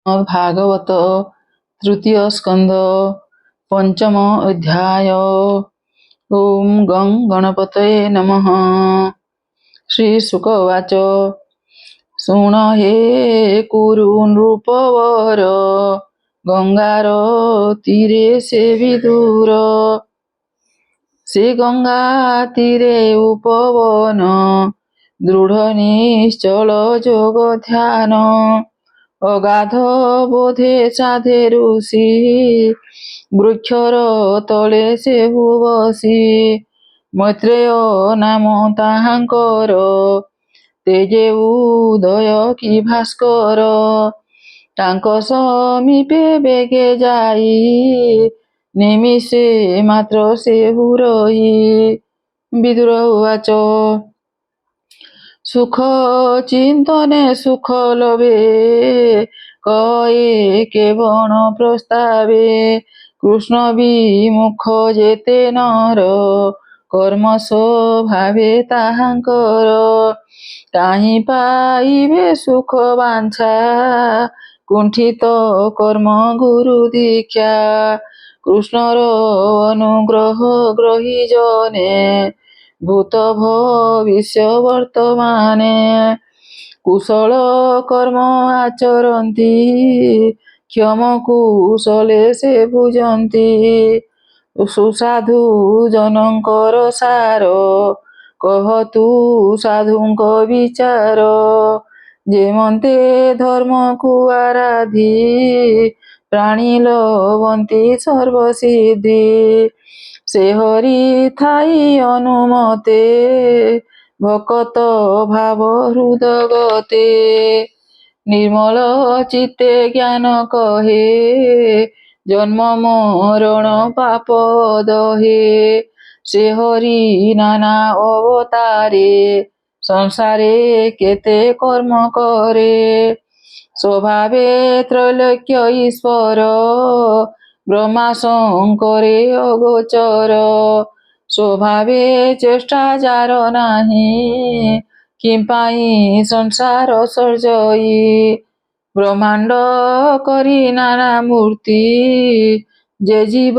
भागवत तृतीय स्कंद पंचम अध्याय। ओम गं गणपतये नमः। श्री शुक उवाच शृण हे कुरु नृपवर गंगार तीरे से विदुर से गंगा तीरे उपवन दृढ़ निश्चल जोग ध्यान अगाध बोधे साधे ऋषि वृक्षर तले से बसी मैत्रेय नाम ताहांकर तेजे उदय कि भास्कर तांको समीपे बेगे जाई निमिषे मात्र से रही। विदुर उवाच सुख चिंतने सुख लभे कये केवण प्रस्तावे कृष्ण विमुख जेते नर कर्म स्वभावे ताहांकर काहि पाइबे सुख वांछा कुंठित कर्म गुरु दीक्षा कृष्णर अनुग्रह ग्रही जने भूत भविष्य वर्तमाने कुशल कर्म आचरन्ति क्षम कुशले से भुजन्ति सुसाधु जनकर सार कहतु साधुंक विचार जेमन्ते धर्म को आराधी प्राणी लवन्ति सर्वसिद्धि से हरि थाई अनुमते भकत भाव हृदगते निर्मल चित्ते ज्ञान कहे जन्म मरण पाप दहे से हरि नाना अवतारे संसारे केते कर्म करे स्वभावे त्रैलोक्य ईश्वर ब्रह्मा शंकरे अगोचर स्वभावे चेष्टा जार नाही किंपाई संसार सर्जई ब्रह्मांड करी नाना मूर्ति जे जीव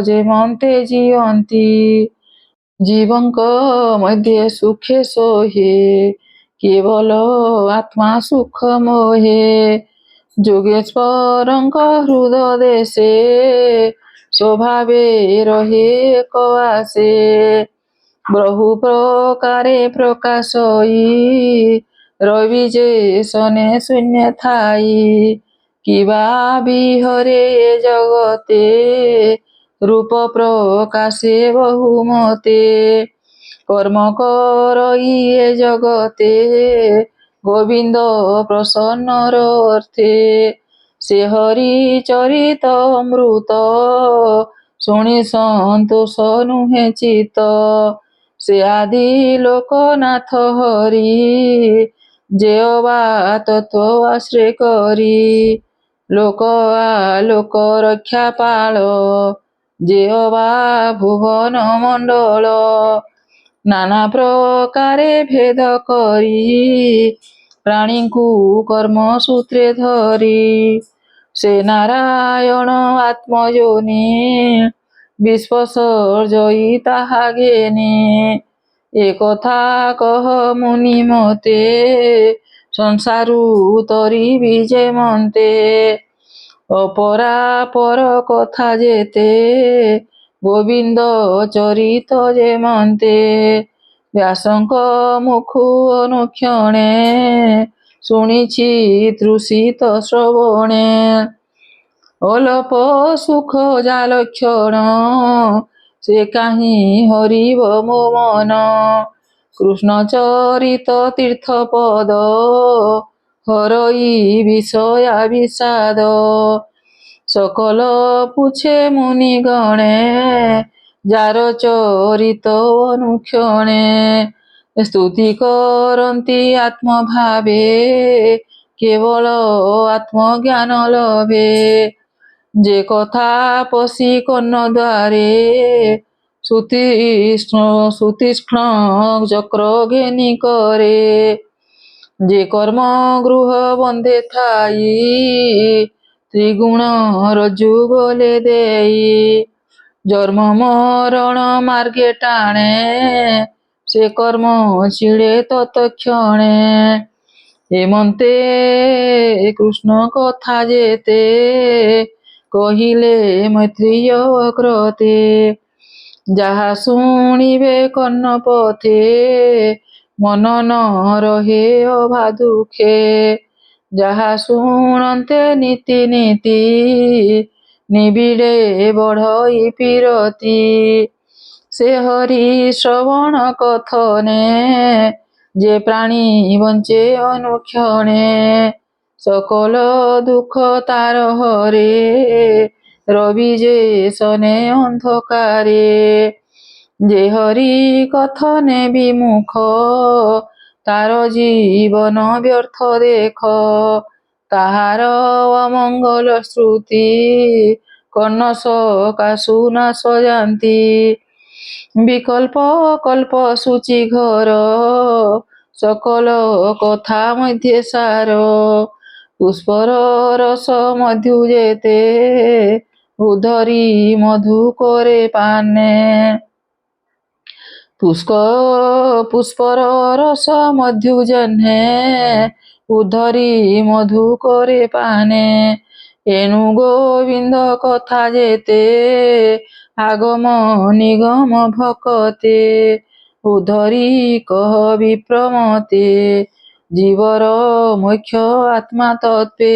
जे मन्ते जियन्ति जीवंक मध्ये सुखे सोहे केवल आत्मा सुख मोहे जोगेश्वरंक हृदय देशे स्वभावे रहे कवासे बहु प्रकारे प्रकाशई रवि जे सने शून्य थाई किबा बिहरे जगते रूप प्रकाशे बहुमते कर्म करई जगते गोविंद प्रसन्नर अर्थे से हरि चरित अमृत शुणी संतोष नुहे चित से आदि लोकनाथ हरि जे अवा तत्व आश्रय करी लोक आलोक रक्षा पाल जे अवा भुवन मंडल नाना प्रकारे भेद करी प्राणी को कर्म सूत्रे धरी से नारायण आत्मयोनि विश्वसर्जई ताहा घेने एकथा कह मुनि मते संसारु तरी विजय मन्ते अपरापर कथा जेते गोविंद चरित जे मन्ते व्यासंक मुखु अनुक्षणे शुणिछि तृषित श्रवणे अल्प सुख जालक्षण से काहि हरिव मो मन कृष्ण चरित तीर्थ पद हरई विषया विषाद सकल पूछे मुनि गणे जार चरित अनुक्षणे स्तुति करन्ति आत्मभावे केवल आत्मज्ञान लभे जे कथा पशी कर्ण द्वारे सुतीक्ष्ण चक्र घेनी करे যে কর্ম গৃহ বন্ধে থাই ত্রিগুণ রজ্জু গলে দেই জন্ম মরণ মার্গে টাণে সে কর্ম ছিড়ে তৎক্ষণে হেমন্তে কৃষ্ণ কথা যেতে কহিলে মৈত্রেয় অগ্রতে যাহা শুଣିবে কর্ণ পথে মন ন রহে অভা দুঃখে যাহা শুণন্তে নীতি নীতি নিবিড়ে বঢ়ই পিরতি সে হরি শ্রবণ কথনে যে প্রাণী বঞ্চে অনুক্ষণে সকল দুঃখ তার হরে রবি যে সনে অন্ধকারে যে হরি কথনে বিমুখ তার জীবন ব্যর্থ দেখ তাহার অমঙ্গল শ্রুতি কর্ণ সকাশু না সজান্তি বিকল্প কল্প সূচি ঘর সকল কথা মধ্যে সার পুষ্পর রস মধু যেতে উধরি মধু করে পানে পুষ্পর রস মধু জন্হে উধরি মধু করে পানে এনু গোবিন্দ কথা যেতে আগম নিগম ভকতে উধরি কহ বিপ্রমতে জীবর মুখ্য আত্মা তত্ত্বে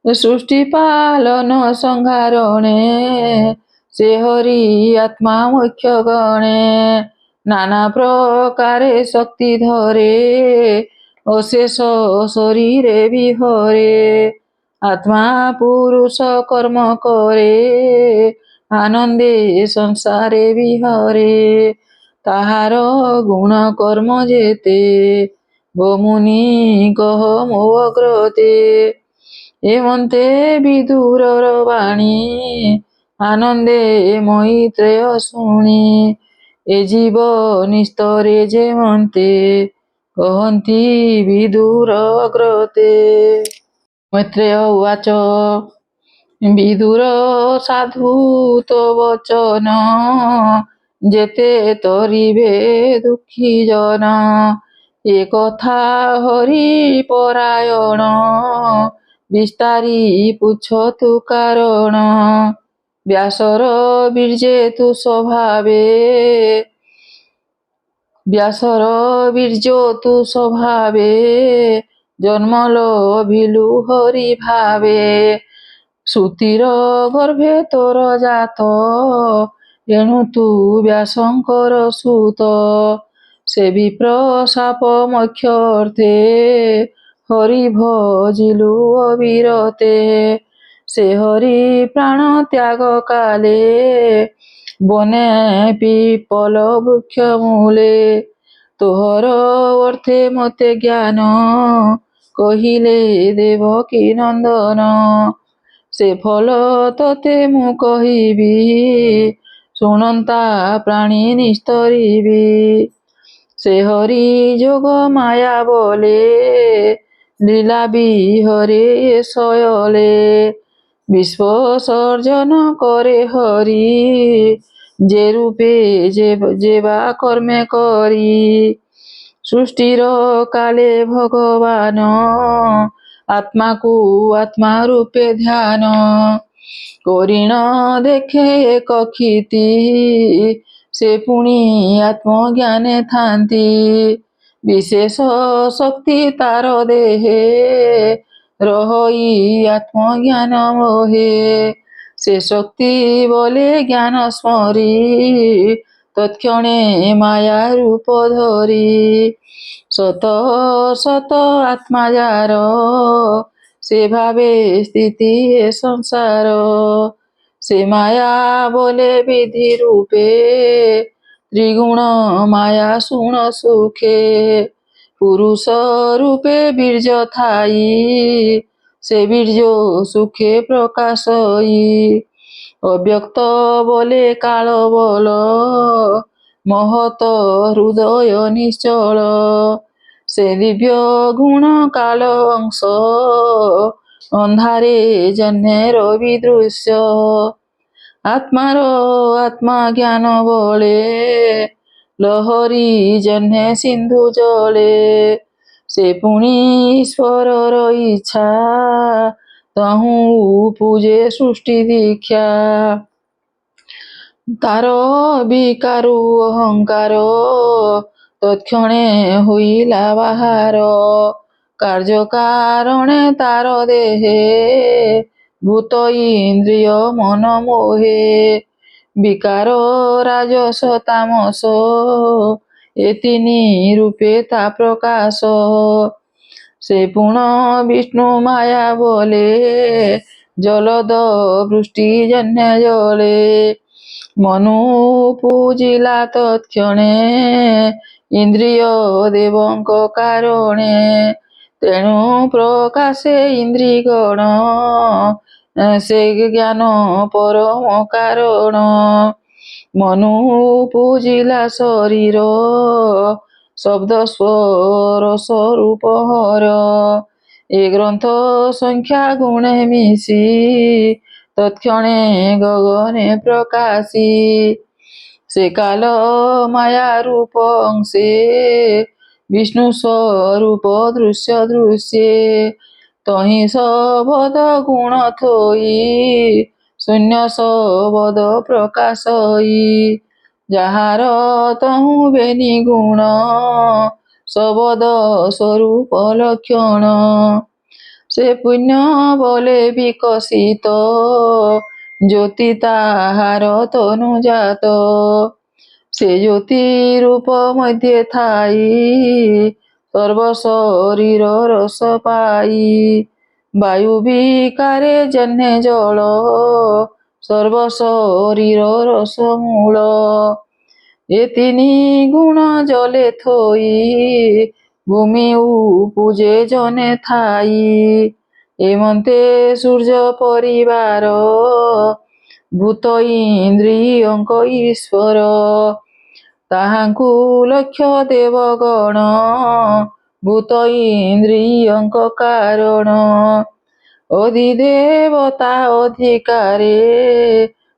সৃষ্টি পালন সংহারণে সে হরি আত্মা মুখ্য গণে নানা প্রকারে শক্তি ধরে অশেষ শরীরে বিহরে আত্মা পুরুষ কর্ম করে আনন্দে সংসারে বিহরে তাহার গুণ কর্ম যেতে বমুনি কহ মো অগ্রতে হেমন্তে বিদুরর বাণী আনন্দে মৈত্রেয় শুଣି ଏ ଜୀବ ନିସ୍ତରେ ଯେମନ୍ତେ କହନ୍ତି ବିଦୁର ଅଗ୍ରତେ ମୈତ୍ରେୟ ଉବାଚ ବିଦୁର ସାଧୁ ତୋ ବଚନ ଯେତେ ତରିବେ ଦୁଃଖୀ ଜନ ଏ କଥା ହରି ପରାୟଣ ବିସ୍ତାରି ପୁଛ ତୁ କାରଣ ବ୍ୟାସର ବୀର୍ଯ୍ୟେ ତୁ ସ୍ୱଭାବେ ବ୍ୟାସର ବୀର୍ଯ୍ୟ ତୁ ସ୍ୱଭାବେ ଜନ୍ମ ଲଭିଲୁ ହରି ଭାବେ ଶ୍ରୁତିର ଗର୍ଭେ ତୋର ଜାତ ଏଣୁ ତୁ ବ୍ୟାସଙ୍କର ସୁତ ସେ ବିପ୍ର ସାପ ମୋକ୍ଷ ଅର୍ଥେ ହରି ଭଜିଲୁ ଅବିରତେ ସେ ହରି ପ୍ରାଣ ତ୍ୟାଗ କାଲେ ବନେ ପିପଲ ବୃକ୍ଷ ମୂଳେ ତୋହର ଅର୍ଥେ ମତେ ଜ୍ଞାନ କହିଲେ ଦେବକୀ ନନ୍ଦନ ସେ ଫଳ ତତେ ମୁଁ କହିବି ଶୁଣନ୍ତା ପ୍ରାଣୀ ନିସ୍ତରିବି ସେ ହରି ଯୋଗ ମାୟା ବୋଲେ লীলা বিহরে শয়লে বিশ্ব সর্জন করে হরি যে রূপে যেবা কর্মে করি সৃষ্টির কালে ভগবান আত্মাকু আত্মা রূপে ধ্যান করিণ দেখে কক্ষিতি সে পুনি আত্মজ্ঞানে থান্তি বিশেষ শক্তি তার দেহে রহই আত্মজ্ঞান মোহে সে শক্তি বলে জ্ঞান স্মরি তৎক্ষণে মায়া রূপ ধরি শত শত আত্মা যার সে ভাবে স্থিতি এ সংসার সে মায়া বলে বিধি রূপে ত্রিগুণ মায়া শুণ সুখে পুরুষ রূপে বীর্য থাই সে বীর্য সুখে প্রকাশই অব্যক্ত বলে কাল বল মহত হৃদয় নিশ্চল ସେ ଦିବ୍ୟ ଗୁଣ କାଳ ଅଂଶ ଅନ୍ଧାରେ ଜହ୍ନେ ରବି ଦୃଶ୍ୟ ଆତ୍ମାର ଆତ୍ମା ଜ୍ଞାନ ବଳେ ଲହରୀ ଜହ୍ନେ ସିନ୍ଧୁ ଜଳେ ସେ ପୁଣି ଈଶ୍ୱରର ଇଚ୍ଛା ତହୁଁ ପୂଜେ ସୃଷ୍ଟି ଦୀକ୍ଷା ତାର ବିକାରୁ ଅହଙ୍କାର ତତ୍କ୍ଷଣେ ହୋଇଲା ବାହାର କାର୍ଯ୍ୟ କାରଣେ ତାର ଦେହେ ଭୂତ ଇନ୍ଦ୍ରିୟ ମନ ମୋহে ବିକାର ରାଜସ ତାମସ ଏ ତିନି ରୂପେ ତା ପ୍ରକାଶ ସେ ପୁଣ ବିଷ୍ଣୁ ମାୟା ବୋଲେ ଜଲଦ ବୃଷ୍ଟି ଜହ୍ନେ ଜଳେ ମନୁ ପୂଜିଲା ତତ୍କ୍ଷଣେ ଇନ୍ଦ୍ରିୟ ଦେବଙ୍କ କାରଣେ ତେଣୁ ପ୍ରକାଶେ ଇନ୍ଦ୍ରିଗଣ ସେ ଜ୍ଞାନ ପରମ କାରଣ ମନୁ ପୂଜିଲା ଶରୀର ଶବ୍ଦ ସ୍ୱର ସ୍ୱରୂପ ହର ଏ ଗ୍ରନ୍ଥ ସଂଖ୍ୟା ଗୁଣେ ମିଶି ତତ୍କ୍ଷଣେ ଗଗନେ ପ୍ରକାଶୀ ସେ କାଲ ମାୟା ରୂପ ଅଂଶେ ବିଷ୍ଣୁ ସ୍ୱରୂପ ଦୃଶ୍ୟ ଦୃଶ୍ୟେ ତହିଁ ସବଦ ଗୁଣ ଥୋଇ ଶୂନ୍ୟ ସବଦ ପ୍ରକାଶଇ ଯାହାର ତହୁଁ ବେନି ଗୁଣ ସବଦ ସ୍ୱରୂପ ଲକ୍ଷଣ ସେ ପୁଣ୍ୟ ବଲେ ବିକଶିତ ଜ୍ୟୋତି ତାହାର ତନୁ ଜାତ ସେ ଜ୍ୟୋତି ରୂପ ମଧ୍ୟରେ ଥାଇ ସର୍ବ ଶରୀର ରସ ପାଇ ବାୟୁ ବିକାରେ ଜହ୍ନେ ଜଳ ସର୍ବ ଶରୀର ରସ ମୂଳ ଏ ତିନି ଗୁଣ ଜଲେ ଥୋଇ ଭୂମି ଉପୂଜେ ଜନେ ଥାଇ ଏମନ୍ତେ ସୂର୍ଯ୍ୟ ପରିବାର ଭୂତ ଇନ୍ଦ୍ରିୟଙ୍କ ଈଶ୍ୱର ତାହାଙ୍କୁ ଲକ୍ଷ୍ୟ ଦେବଗଣ ଭୂତ ଇନ୍ଦ୍ରିୟଙ୍କ କାରଣ ଅଧିଦେବତା ଅଧିକାରେ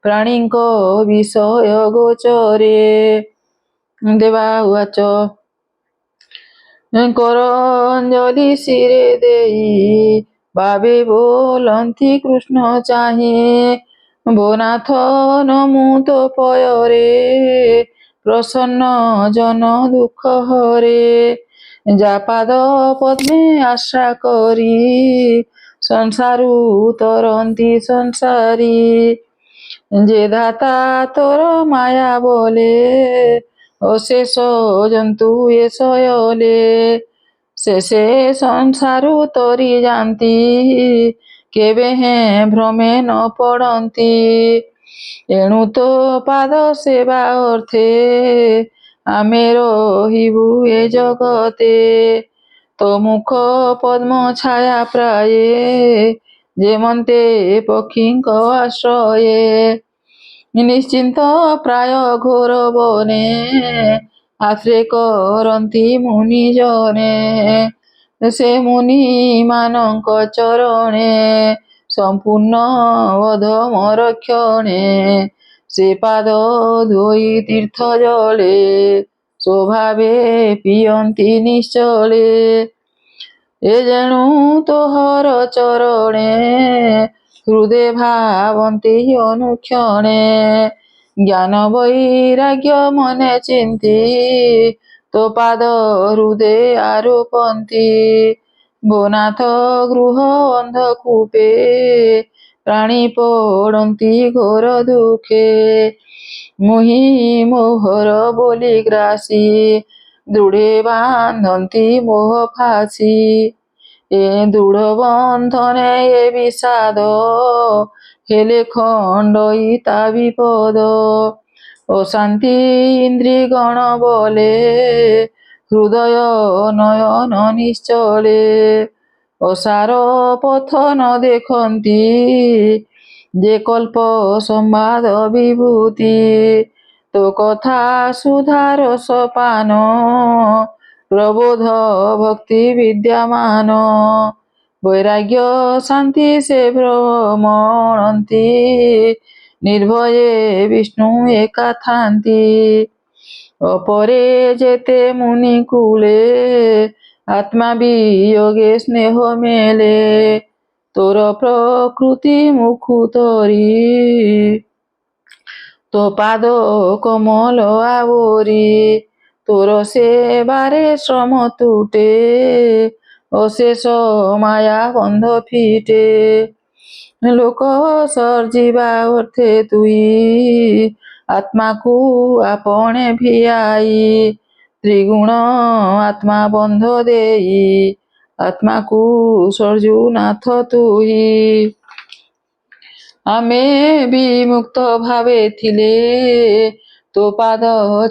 ପ୍ରାଣୀଙ୍କ ବିଷୟ ଗୋଚରେ ଦେବା ଉଚ କରଞ୍ଜଳି ଶିରେ ଦେଇ ଭାବେ ବୋଲନ୍ତି କୃଷ୍ଣ ଚାହିଁ ବୋନାଥ ନମୁ ତୋ ପୟରେ ପ୍ରସନ୍ନ ଜନ ଦୁଃଖ ହରେ ଯା ପାଦ ପଦ୍ମେ ଆଶା କରି ସଂସାରୁ ତରନ୍ତି ସଂସାରୀ ଯେ ଧାତା ତୋର ମାୟା ବୋଲେ ଅଶେଷ ଜନ୍ତୁ ଏ ଶୟଲେ ଶେଷେ ସଂସାରୁ ତରି ଯାନ୍ତି କେବେ ହେଁ ଭ୍ରମେ ନ ପଡ଼ନ୍ତି ଏଣୁ ତୋ ପାଦ ସେବା ଅର୍ଥେ ଆମେ ରହିବୁ ଏ ଜଗତେ ତୋ ମୁଖ ପଦ୍ମ ଛାୟା ପ୍ରାୟେ ଯେମନ୍ତେ ପକ୍ଷୀଙ୍କ ଆଶ୍ରୟେ ନିଶ୍ଚିନ୍ତ ପ୍ରାୟ ଘୋର ବନେ ଆଶ୍ରୟ କରନ୍ତି ମୁନି ଜନେ ସେ ମୁନି ମାନଙ୍କ ଚରଣେ ସମ୍ପୂର୍ଣ୍ଣ ବଧ ମୋର କ୍ଷଣେ ସେ ପାଦ ଧୋଇ ତୀର୍ଥ ଜଳେ ସ୍ୱଭାବେ ପିଅନ୍ତି ନିଶ୍ଚଳେ ଏ ଯେଣୁ ତୋହର ଚରଣେ ହୃଦେ ଭାବନ୍ତି ଅନୁକ୍ଷଣେ ଜ୍ଞାନ ବୈରାଗ୍ୟ ମନେ ଚିନ୍ତି ତୋ ପାଦ ହୃଦେ ଆରୋପନ୍ତି ବୋନାଥ ଗୃହ ଅନ୍ଧକୂପେ ପ୍ରାଣୀ ପଡ଼ନ୍ତି ଘୋର ଦୁଃଖେ ମୁହିଁ ମୋହର ବୋଲି ଗ୍ରାସୀ ଦୃଢ଼େ ବାନ୍ଧନ୍ତି ମୋହ ଫାସି ଏ ଦୃଢ଼ ବନ୍ଧନେ ଏ ବିଷାଦ ହେଲେ ଖଣ୍ଡଇ ତା ବିପଦ ଅଶାନ୍ତି ଇନ୍ଦ୍ରିଗଣ ବଲେ ହୃଦୟ ନୟନ ନିଶ୍ଚଳେ ଅସାର ପଥ ନ ଦେଖନ୍ତି ଯେ କଳ୍ପ ସମ୍ବାଦ ବିଭୂତି ତୋ କଥା ସୁଧାର ସପାନ प्रबोध भक्ति विद्यमान वैराग्य शांति से भ्रमणन्ति निर्भये विष्णु एका थान्ति अपरे जेते मुनिकुले आत्मा वियोगे स्नेह मेले तोर प्रकृति मुखुतरी तो पाद कमल आवरी तोर सेवारे श्रम तुटे अशेष माया बंध फिटे लोक सर्जिबा अर्थे तुई आत्मा को आपणे भियाई त्रिगुण आत्मा बंध देई आत्मा को सर्जुनाथ तुई आमे विमुक्त भावे थिले तो पाद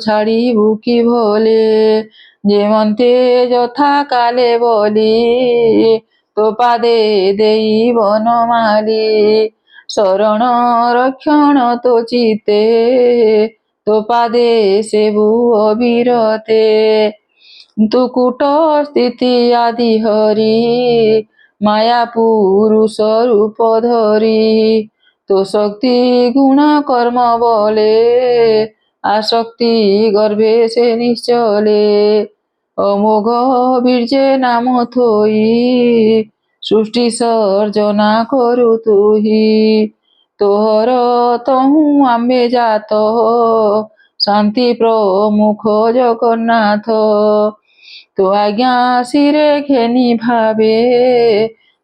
छाड़िबु कि भले जेमन्ते यथा काले बोली तो पादे देई बनमाली शरण रक्षण तो चिते तो पादे सेबु अविरते तु कूट स्थिति आदि हरि माया पुरुष रूप धरी तो शक्ति गुण कर्म बले आसक्ति गर्भे से निश्चले अमोघ बीर्जे नाम थोई सृष्टि सर्जना करु तुही तोहर तहु आम्बे जात शांति प्रमुख जगन्नाथ तो आज्ञा सिरे घेनी भावे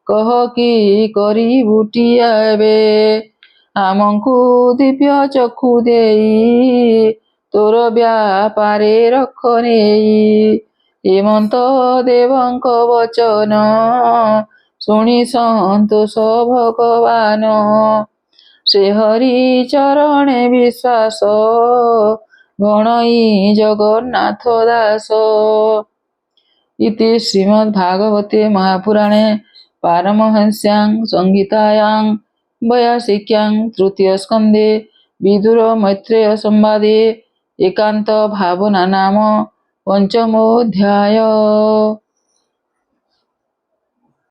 कह कि करी बुटियाबे आमको दिव्य चक्षु देई तोर व्यापारे रख नेई हेमंत देवଙ୍କ वचन शुणी संतोष भगवान से हरि चरणे विश्वास गणई जगन्नाथ दास इति श्रीमद्भागवते महापुराणे पारमहंस्यां संहितायां वैयासिक्यां तृतीयस्कन्धे विदुर मैत्रेय संवादे एकांत भावना नाम पंचमोऽध्याय।